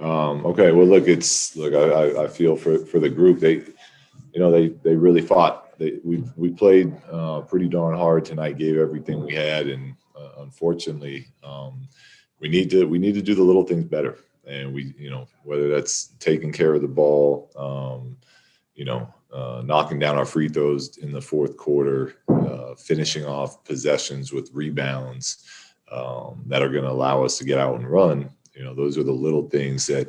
Okay. Well, look, I feel for the group. They really fought. We played pretty darn hard tonight. Gave everything we had, and unfortunately, we need to do the little things better. And whether that's taking care of the ball, knocking down our free throws in the fourth quarter, finishing off possessions with rebounds that are going to allow us to get out and run. Those are the little things that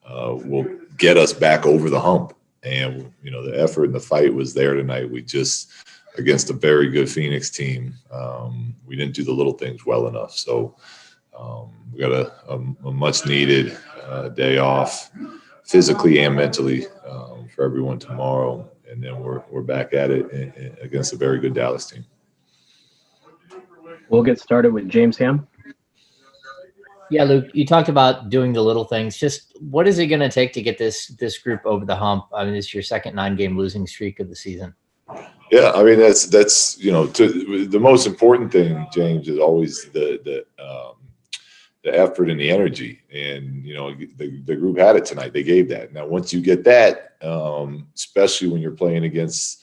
will get us back over the hump. And, the effort and the fight was there tonight. We just, against a very good Phoenix team, we didn't do the little things well enough. So we got a much needed day off physically and mentally for everyone tomorrow. And then we're back at it against a very good Dallas team. We'll get started with James Ham. Yeah, Luke, you talked about doing the little things. Just what is it going to take to get this group over the hump? I mean, it's your second 9-game losing streak of the season. Yeah, I mean that's the most important thing, James, is always the effort and the energy. And the group had it tonight. They gave that. Now, once you get that, especially when you're playing against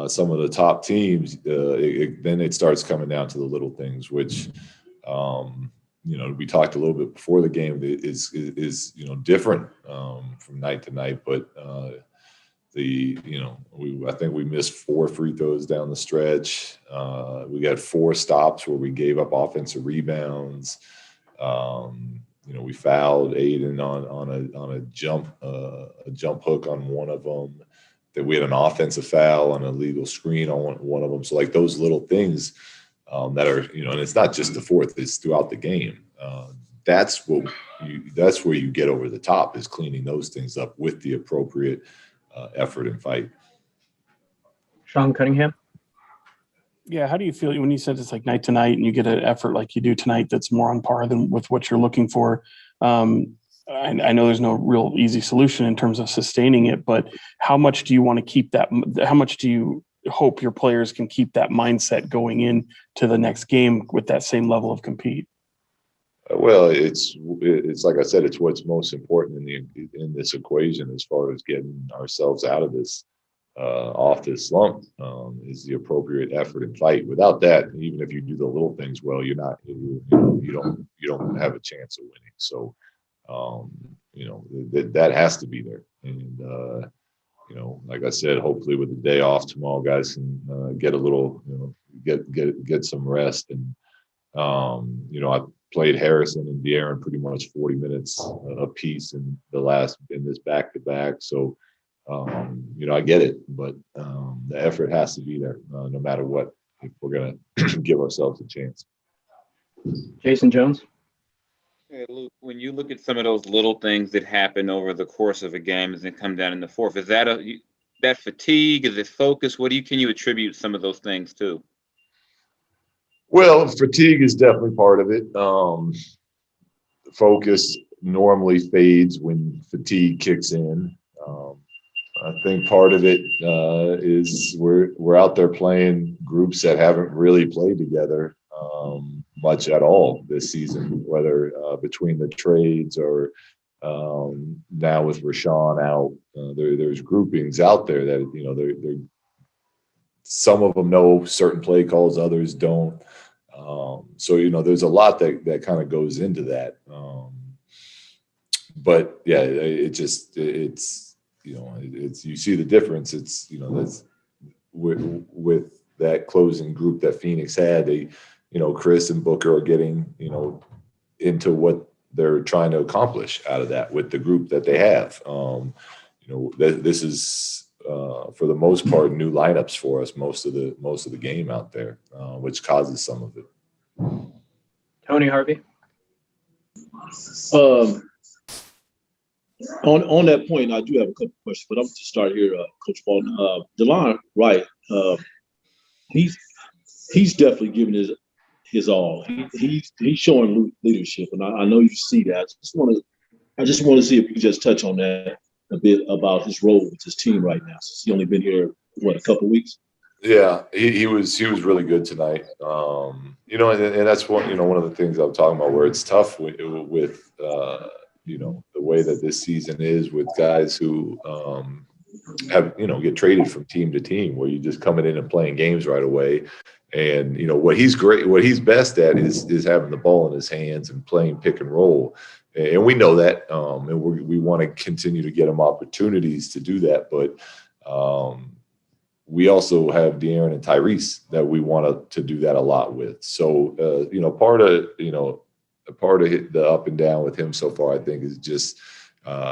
some of the top teams, then it starts coming down to the little things, which. We talked a little bit before the game is different from night to night, but I think we missed 4 free throws down the stretch. We got 4 stops where we gave up offensive rebounds. We fouled Aiden on a jump hook on one of them. That we had an offensive foul on a legal screen on one of them. So like those little things. That are, and it's not just the fourth; it's throughout the game. That's where you get over the top, is cleaning those things up with the appropriate effort and fight. Sean Cunningham. Yeah, how do you feel when you said it's like night to night and you get an effort like you do tonight that's more on par than with what you're looking for? I know there's no real easy solution in terms of sustaining it, but how much do you want to keep that? How much do you hope your players can keep that mindset going in to the next game with that same level of compete? Well, it's like I said, it's what's most important in this equation as far as getting ourselves out of this off this slump is the appropriate effort and fight. Without that, even if you do the little things well, you don't have a chance of winning. So that has to be there. And like I said, hopefully with the day off tomorrow, guys can get a little, get some rest. And, I played Harrison and De'Aaron pretty much 40 minutes apiece in this back-to-back. So, I get it, but the effort has to be there no matter what, if we're going to give ourselves a chance. Jason Jones. Hey, Luke, when you look at some of those little things that happen over the course of a game as they come down in the fourth, is that that fatigue? Is it focus? Can you attribute some of those things to? Well, fatigue is definitely part of it. Focus normally fades when fatigue kicks in. I think part of it is we're out there playing groups that haven't really played together much at all this season, whether between the trades or now with Rashawn out. There's groupings out there that they're some of them know certain play calls, others don't. So there's a lot that kind of goes into that. But yeah, it's you see the difference. It's that's with that closing group that Phoenix had. They Chris and Booker are getting into what they're trying to accomplish out of that with the group that they have. This is for the most part new lineups for us most of the game out there, which causes some of it. Tony Harvey. On that point, I do have a couple of questions, but I'm going to start here, Coach Walton. DeLon Wright, he's definitely giving his all. He's showing leadership, and I know you see that. I just want to see if you could just touch on that a bit about his role with his team right now, since he's only been here a couple of weeks. Yeah, he was really good tonight. And that's one of the things I'm talking about where it's tough with the way that this season is with guys who have, get traded from team to team, where you just coming in and playing games right away. And, what he's best at is having the ball in his hands and playing pick and roll. And we know that, and we want to continue to get him opportunities to do that. But we also have De'Aaron and Tyrese that we want to do that a lot with. So, part of the up and down with him so far, I think, is just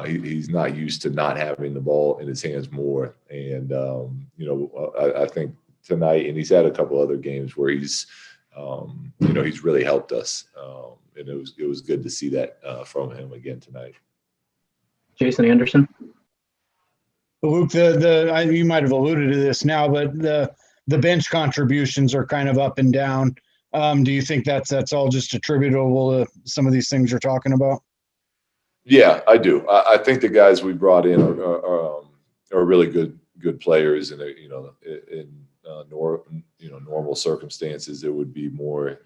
he's not used to not having the ball in his hands more. And, I think tonight, and he's had a couple other games where he's really helped us. And it was good to see that from him again tonight. Jason Anderson. Luke, you might have alluded to this now, but the bench contributions are kind of up and down. Do you think that's all just attributable to some of these things you're talking about? Yeah, I do. I think the guys we brought in are really good players, and in normal circumstances, it would be more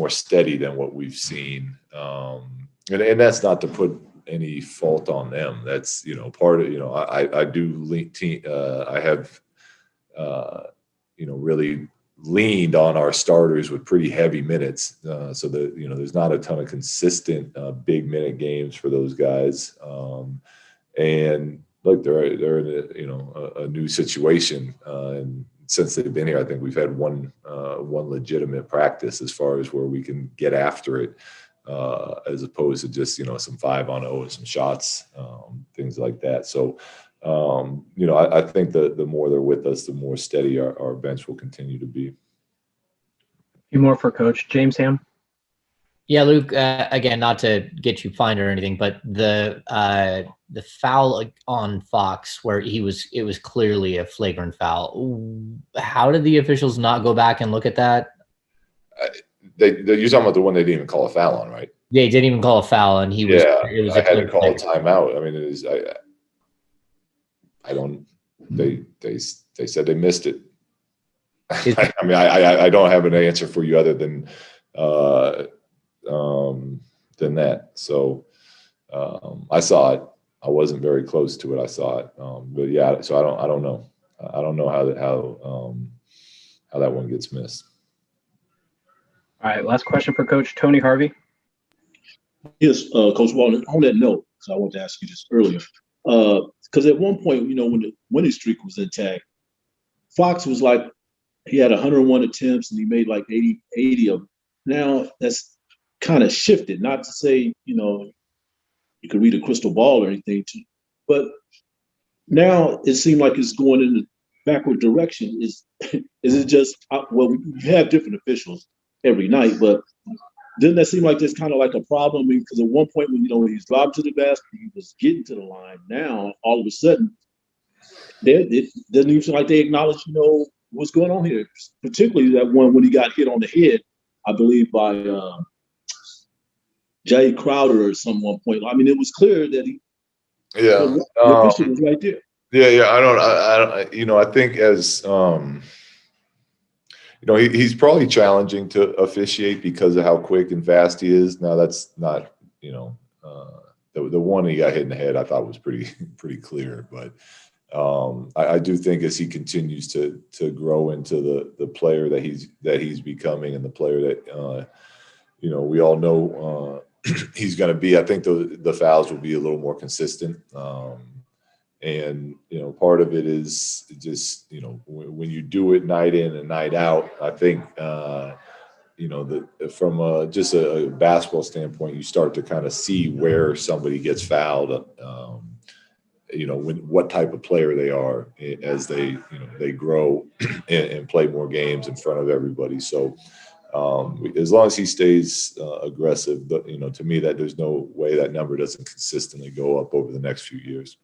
steady than what we've seen. And that's not to put any fault on them. That's part of I do I have really leaned on our starters with pretty heavy minutes, so that there's not a ton of consistent big minute games for those guys. And look, they're in a new situation, and since they've been here, I think we've had one legitimate practice as far as where we can get after it, as opposed to just some 5-on-0 and some shots, things like that. So I think the more they're with us, the more steady our bench will continue to be. A few more for Coach. James Ham. Yeah, Luke, again, not to get you fined or anything, but the foul on Fox where it was clearly a flagrant foul. How did the officials not go back and look at that? You're talking about the one they didn't even call a foul on, right? Yeah, he didn't even call a foul, and I had to call a timeout. I mean, they said they missed it. I mean, I don't have an answer for you other than that. So I saw it. I wasn't very close to it. I saw it. But yeah, so I don't know. I don't know how that one gets missed. All right, last question for Coach Tony Harvey. Yes, Coach Walton, on that note, because I wanted to ask you this earlier, because at one point, when the winning streak was intact, Fox was like, he had 101 attempts and he made like 80 of them. Now that's kind of shifted. Not to say, you could read a crystal ball or anything, but now it seemed like it's going in the backward direction. Is it just, well, you have different officials every night, but doesn't that seem like there's kind of like a problem? I mean, because at one point when he's dropped to the basket, he was getting to the line. Now all of a sudden, it doesn't even seem like they acknowledge, what's going on here. Particularly that one when he got hit on the head, I believe by Jay Crowder or some one point. I mean, it was clear that the official was right there. Yeah. I don't. I think as he's probably challenging to officiate because of how quick and fast he is. Now that's not, the one he got hit in the head, I thought was pretty clear. But I do think as he continues to grow into the player that he's becoming and the player that we all know he's going to be, I think the fouls will be a little more consistent. And part of it is just when you do it night in and night out, I think from just a basketball standpoint, you start to kind of see where somebody gets fouled, what type of player they are as they grow and play more games in front of everybody. So as long as he stays aggressive, to me that there's no way that number doesn't consistently go up over the next few years.